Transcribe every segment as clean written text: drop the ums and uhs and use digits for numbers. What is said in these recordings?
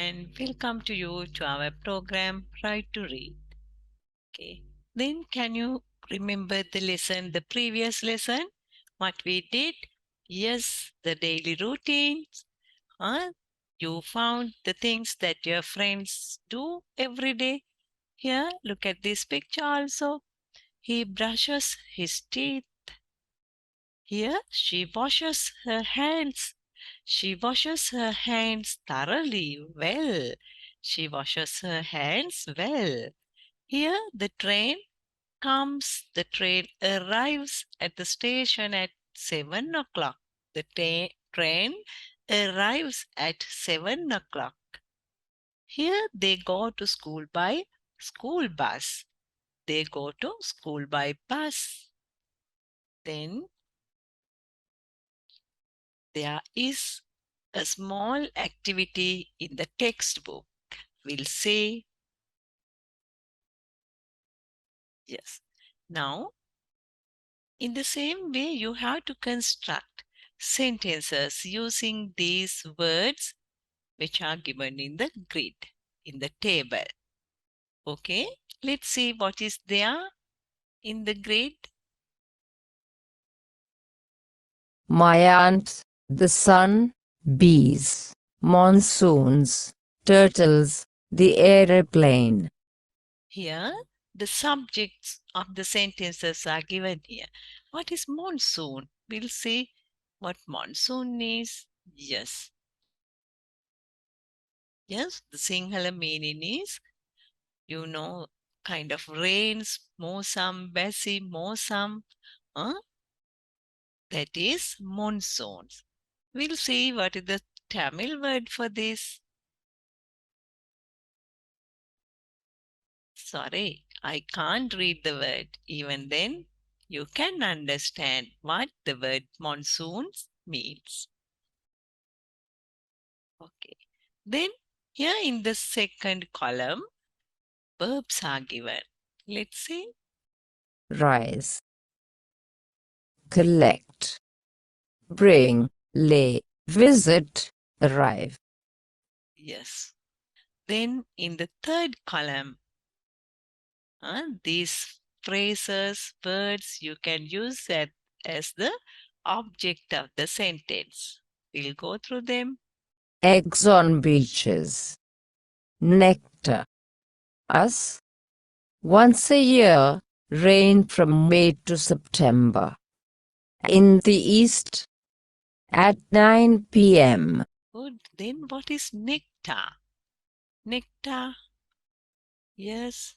and welcome to you to our program Right to Read. Okay. Then can you remember the previous lesson? What we did? Yes, the daily routines. Huh? You found the things that your friends do every day. Here, look at this picture also. He brushes his teeth. Here, she washes her hands. She washes her hands thoroughly well. She washes her hands well. Here, the train comes. The train arrives at the station at 7 o'clock. The train arrives at 7 o'clock. Here, they go to school by school bus. They go to school by bus. Then there is a small activity in the textbook. We'll say yes. Now, in the same way, you have to construct sentences using these words which are given in the grid, in the table. Okay, let's see what is there in the grid. My aunt, the sun, bees, monsoons, turtles, the aeroplane. Here, the subjects of the sentences are given here. What is monsoon? We'll see what monsoon is. Yes. Yes, the Sinhala meaning is, kind of rains, mosam, basi, mosam. That is monsoons. We'll see what is the Tamil word for this. Sorry, I can't read the word. Even then, you can understand what the word monsoons means. Okay. Then, here in the second column, verbs are given. Let's see. Rise, collect, bring, lay, visit, arrive. Yes. Then, in the third column, these phrases, words, you can use that as the object of the sentence. We'll go through them. Eggs on beaches, nectar, us, once a year, rain from May to September. In the east, at 9 p.m. Good. Then what is nectar? Nectar, yes.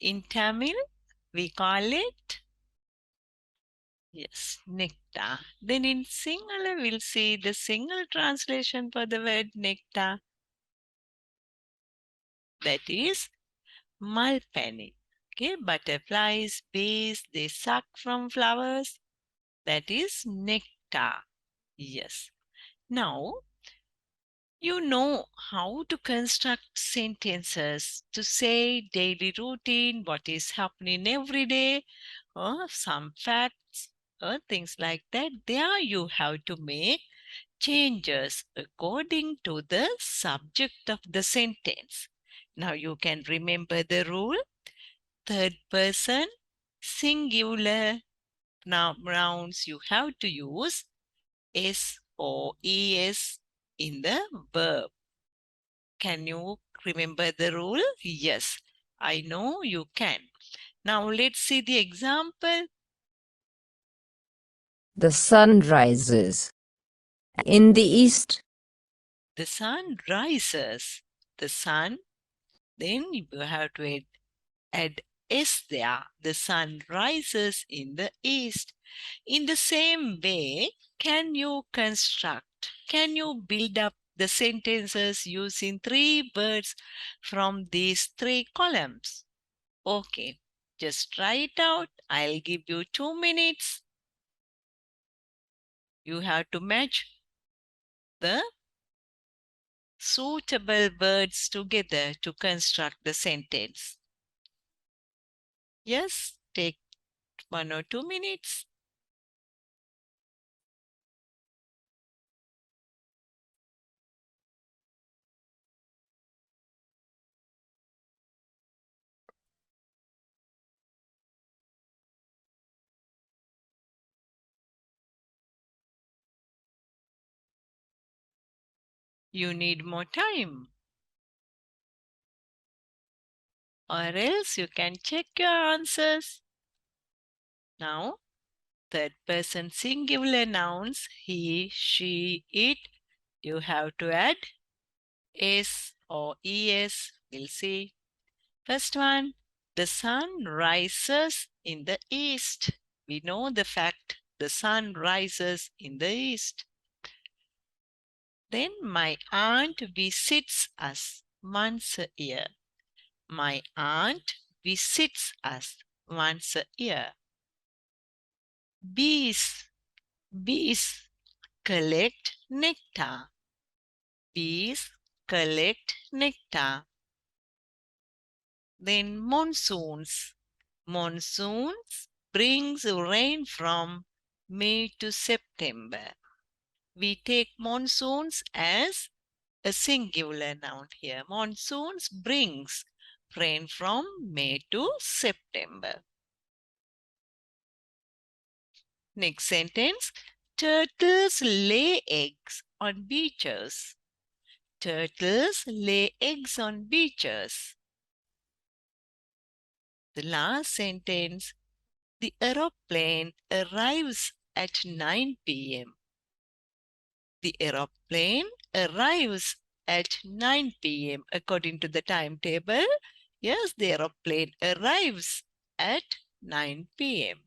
In Tamil, we call it, yes, nectar. Then in Sinhala, we'll see the single translation for the word nectar. That is malpani. Okay, butterflies, bees, they suck from flowers. That is nectar. Yes. Now, you know how to construct sentences to say daily routine, what is happening every day, or some facts, or things like that. There you have to make changes according to the subject of the sentence. Now you can remember the rule. Third person, singular nouns, you have to use S or ES in the verb. Can you remember the rule? Yes, I know you can. Now let's see the example. The sun rises. In the east, The sun rises. The sun, then you have to add S there. The sun rises in the east. In the same way, can you build up the sentences using three words from these three columns? Okay, just try it out. I'll give you 2 minutes. You have to match the suitable words together to construct the sentence. Yes, take 1 or 2 minutes. You need more time. Or else you can check your answers. Now, third person singular nouns, he, she, it. You have to add s or es. We'll see. First one, the sun rises in the east. We know the fact the sun rises in the east. Then my aunt visits us once a year. My aunt visits us once a year. Bees, bees collect nectar. Bees collect nectar. Then monsoons. Monsoons brings rain from May to September. We take monsoons as a singular noun here. Monsoons brings rain from May to September. Next sentence. Turtles lay eggs on beaches. Turtles lay eggs on beaches. The last sentence. The aeroplane arrives at 9 p.m. The aeroplane arrives at 9 p.m. according to the timetable. Yes, the aeroplane arrives at 9 p.m.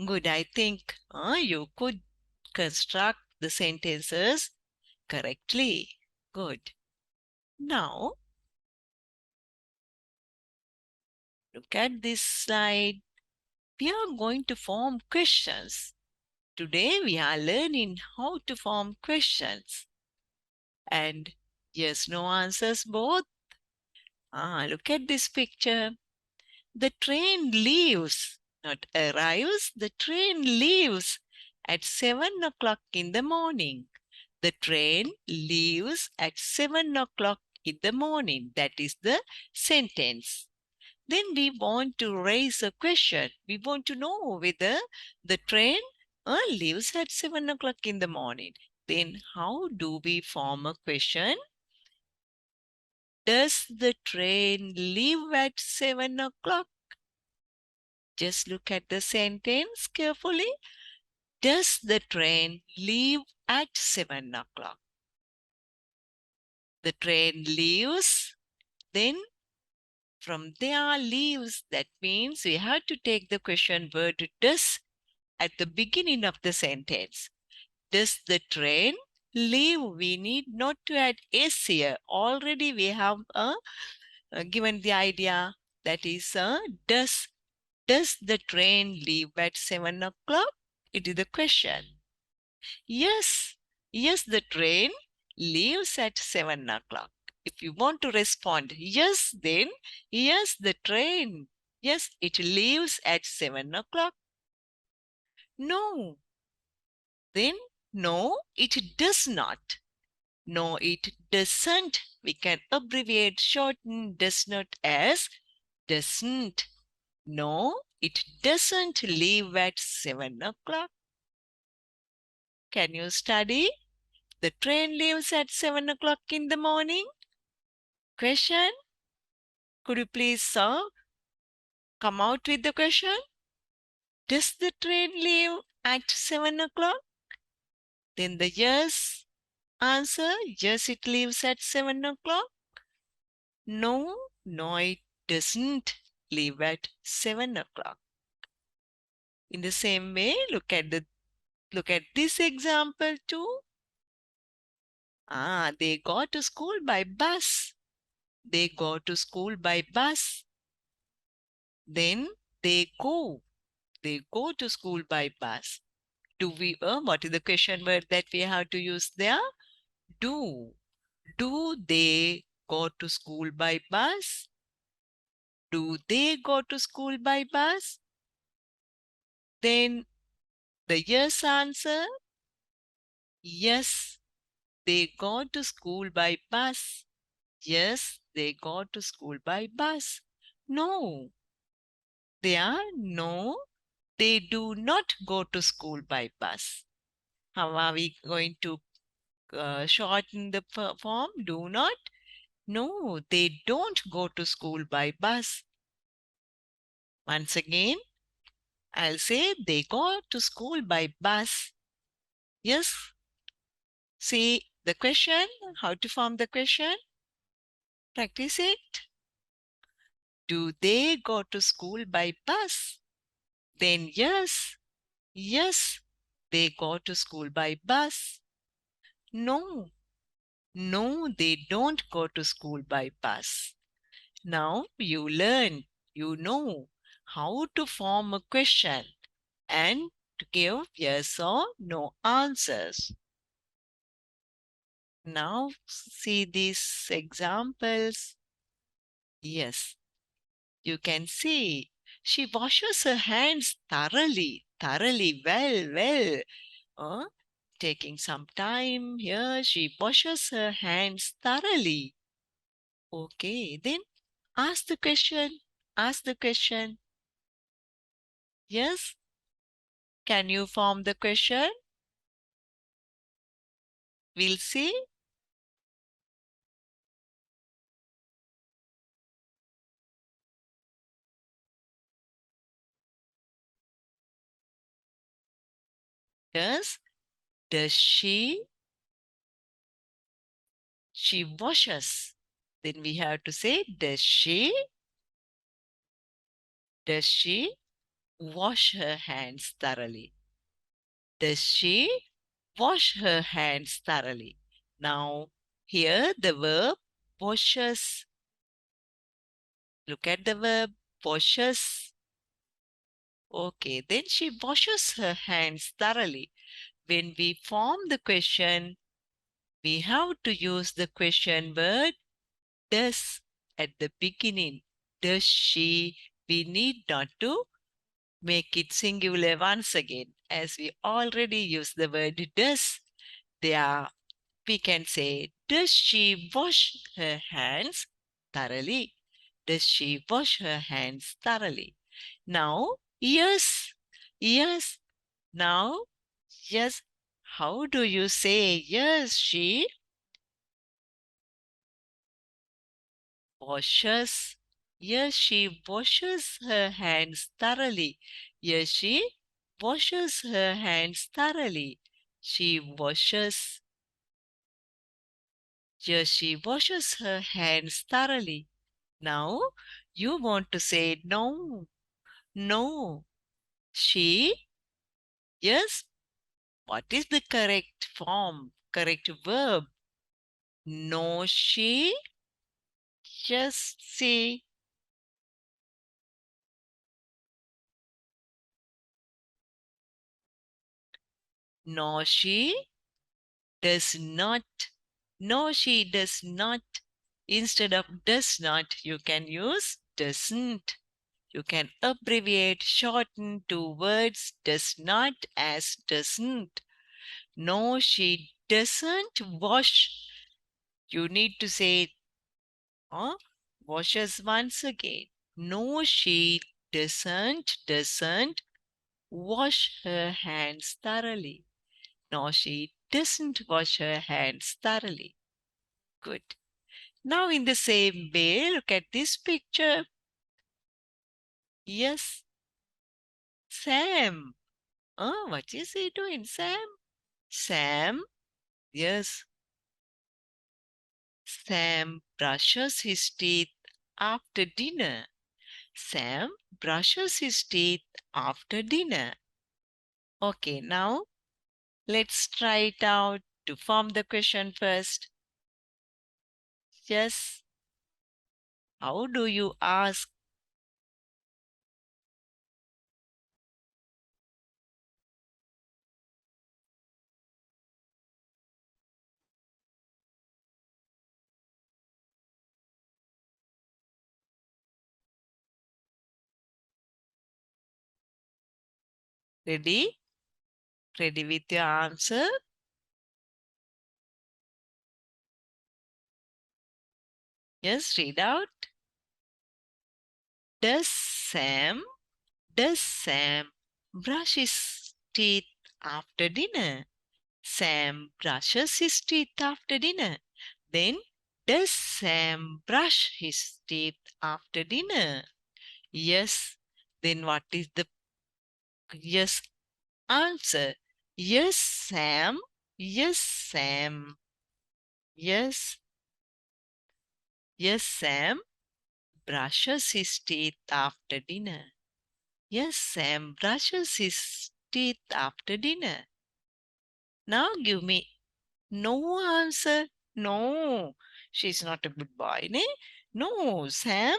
Good, I think you could construct the sentences correctly. Good. Now, look at this slide. We are going to form questions. Today, we are learning how to form questions. And yes, no answers both. Look at this picture. The train leaves, not arrives. The train leaves at 7 o'clock in the morning. The train leaves at 7 o'clock in the morning. That is the sentence. Then we want to raise a question. We want to know whether the train leaves at 7 o'clock in the morning. Then how do we form a question? Does the train leave at 7 o'clock? Just look at the sentence carefully. Does the train leave at 7 o'clock? The train leaves, then from there leaves, that means we have to take the question word does at the beginning of the sentence. Does the train leave? We need not to add s here. Already we have given the idea, that is does. Does the train leave at 7 o'clock? It is the question. Yes, yes, the train leaves at 7 o'clock. If you want to respond yes, then yes, the train. Yes, it leaves at 7 o'clock. No, then no, it does not. No, it doesn't. We can abbreviate, shorten does not as doesn't. No, it doesn't leave at 7 o'clock. Can you study? The train leaves at 7 o'clock in the morning. Question? Could you please, sir, come out with the question? Does the train leave at 7 o'clock? Then the yes answer, yes, it leaves at 7 o'clock. No, no, it doesn't leave at 7 o'clock. In the same way, look at this example too. They go to school by bus. They go to school by bus. Then they go to school by bus. Do we, what is the question word that we have to use there? Do. Do they go to school by bus? Do they go to school by bus? Then the yes answer, yes, they go to school by bus. Yes, they go to school by bus. No, no, they do not go to school by bus. How are we going to shorten the form? Do not. No, they don't go to school by bus. Once again, I'll say they go to school by bus. Yes. See the question, how to form the question. Practice it. Do they go to school by bus? Then yes, yes, they go to school by bus. No, no, they don't go to school by bus. Now you learn, you know how to form a question and to give yes or no answers. Now see these examples. Yes, you can see she washes her hands thoroughly, thoroughly, well. Uh, Taking some time here, she washes her hands thoroughly. Okay, then ask the question. Ask the question. Yes, can you form the question? We'll see. Yes, does she washes. Then we have to say, does she wash her hands thoroughly? Does she wash her hands thoroughly? Now, here the verb washes. Look at the verb washes. Okay, then she washes her hands thoroughly. When we form the question, we have to use the question word does at the beginning. Does she? We need not to make it singular once again. As we already use the word does, there we can say, does she wash her hands thoroughly? Does she wash her hands thoroughly? Now, yes, yes. Now, yes. How do you say yes? She washes. Yes, she washes her hands thoroughly. Yes, she washes her hands thoroughly. She washes. Yes, she washes her hands thoroughly. Now, you want to say no, no. She, yes. What is the correct form, correct verb? No, she, just say. No, she does not. No, she does not. Instead of does not, you can use doesn't. You can abbreviate, shorten two words, does not as doesn't. No, she doesn't wash. You need to say, washes once again. No, she doesn't wash her hands thoroughly. No, she doesn't wash her hands thoroughly. Good. Now, in the same way, look at this picture. Yes, Sam. Oh, what is he doing, Sam? Sam, yes, Sam brushes his teeth after dinner. Sam brushes his teeth after dinner. Okay, now let's try it out to form the question first. Yes, how do you ask? Ready? Ready with your answer? Yes, read out. Does Sam, does Sam brush his teeth after dinner? Sam brushes his teeth after dinner. Then, does Sam brush his teeth after dinner? Yes. Then what is the yes answer? Yes, Sam. Yes, Sam. Yes. Yes, Sam brushes his teeth after dinner. Yes, Sam brushes his teeth after dinner. Now give me no answer. No, she's not a good boy, ne? No, Sam.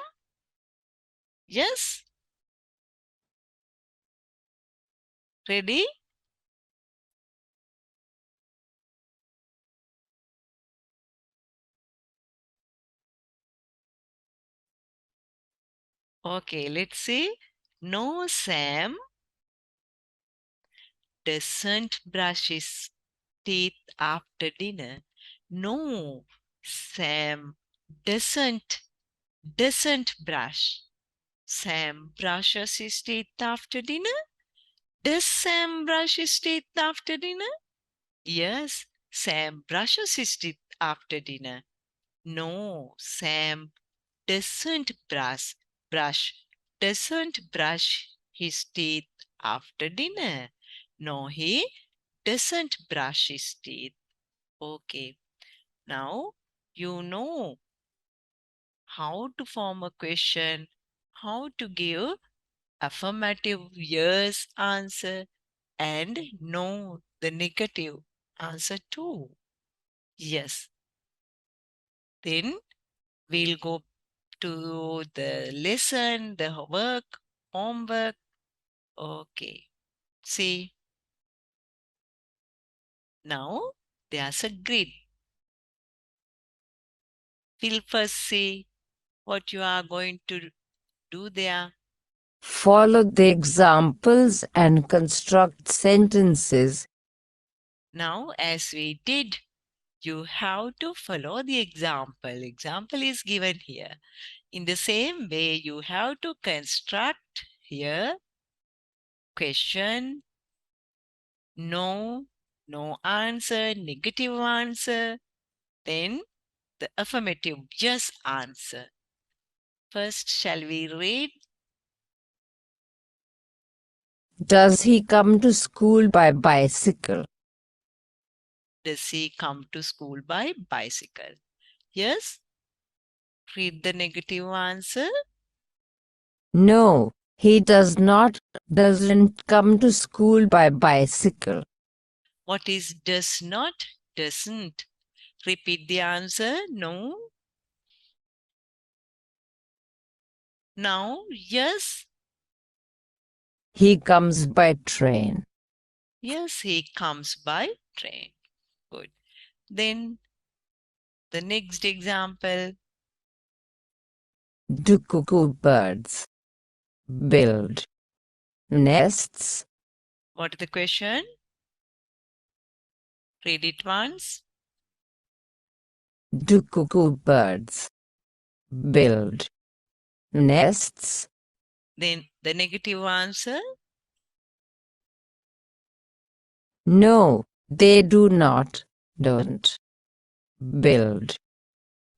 Yes. Ready? Okay, let's see. No, Sam doesn't brush his teeth after dinner. No, Sam doesn't brush. Sam brushes his teeth after dinner. Does Sam brush his teeth after dinner? Yes, Sam brushes his teeth after dinner. No, Sam doesn't doesn't brush his teeth after dinner. No, he doesn't brush his teeth. Okay, now you know how to form a question, how to give affirmative yes answer and no the negative answer too. Yes, then we'll go to the lesson, the work, homework. Okay. See, now there's a grid. We'll first see what you are going to do there. Follow the examples and construct sentences. Now, as we did, you have to follow the example. Example is given here. In the same way, you have to construct here question, no, no answer, negative answer, then the affirmative yes answer. First, shall we read? Does he come to school by bicycle? Does he come to school by bicycle? Yes. Read the negative answer. No, he doesn't come to school by bicycle. What is does not? Doesn't. Repeat the answer. No. Now, yes. He comes by train. Yes, he comes by train. Good. Then the next example. Do cuckoo birds build nests? What is the question? Read it once. Do cuckoo birds build nests? Then the negative answer. No, they don't build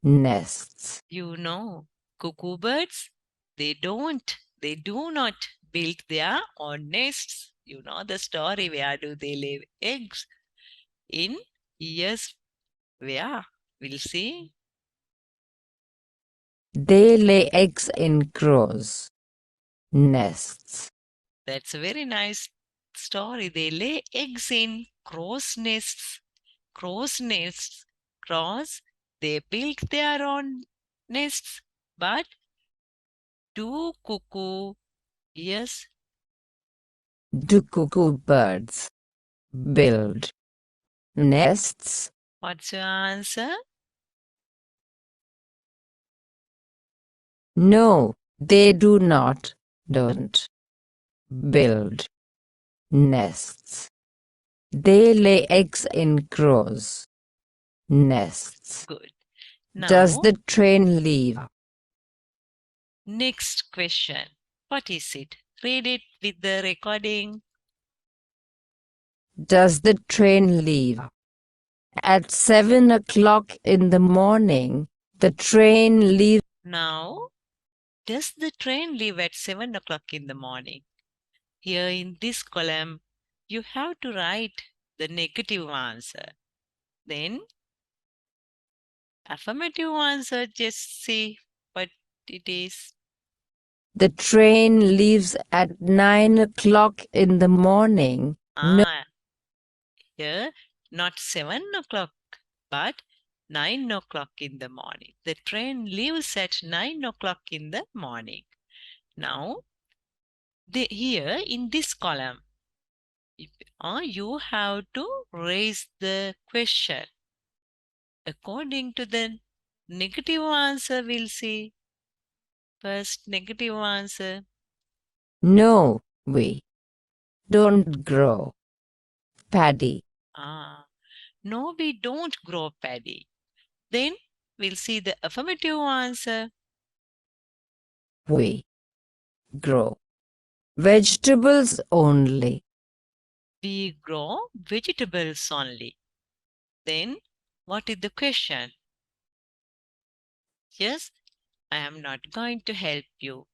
nests. You know, cuckoo birds, they do not build their own nests. You know the story. Where do they lay eggs? In yes, where? We'll see. They lay eggs in crows' nests. That's a very nice story. They lay eggs in crow's nests. Crow's nests. Crows, they build their own nests. But do cuckoo, yes, Do cuckoo birds build nests? what's your answer? No, they don't build nests. They lay eggs in crows' nests. Good. Does Now, the train leave? next question. What is it? Read it with the recording. Does the train leave at 7 o'clock in the morning? The train leaves. Now, does the train leave at 7 o'clock in the morning? Here in this column, you have to write the negative answer. Then, affirmative answer, just see what it is. The train leaves at 9 o'clock in the morning. No, Here, not 7 o'clock, but 9 o'clock in the morning. The train leaves at 9 o'clock in the morning. Now, here in this column, you have to raise the question. According to the negative answer, we'll see. First, negative answer. no, we don't grow paddy. No, we don't grow paddy. Then we'll see the affirmative answer. We grow vegetables only. We grow vegetables only. Then what is the question? Yes, I am not going to help you.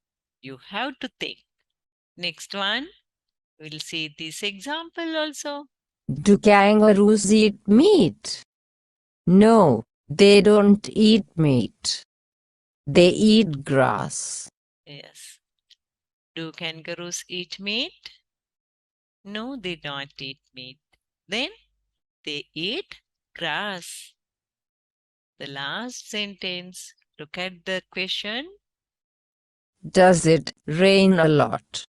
You have to think. Next one, we'll see this example also. Do kangaroos eat meat? No, they don't eat meat. They eat grass. Yes. Do kangaroos eat meat? No, they don't eat meat. Then they eat grass. The last sentence, look at the question. Does it rain a lot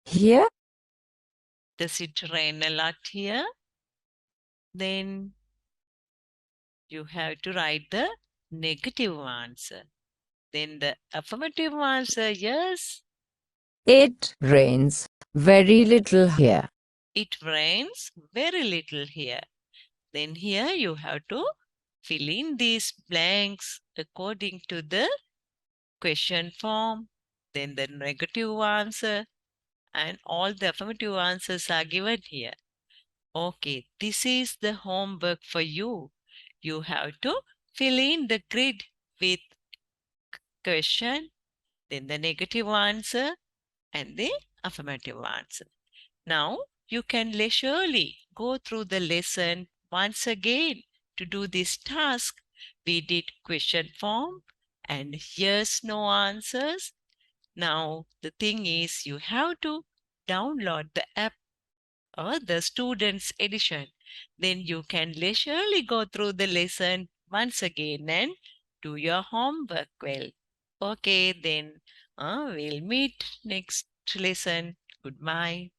here? Does it rain a lot here? Then you have to write the negative answer. Then the affirmative answer, yes, It rains very little here. it rains very little here. Then here you have to fill in these blanks according to the question form, then the negative answer, and all the affirmative answers are given here. Okay, this is the homework for you. You have to fill in the grid with question, then the negative answer, and the affirmative answer. Now you can leisurely go through the lesson once again. To do this task, we did question form and yes, no answers. Now the thing is you have to download the app or the student's edition. Then you can leisurely go through the lesson once again and do your homework well. Okay, then we'll meet next lesson. Goodbye.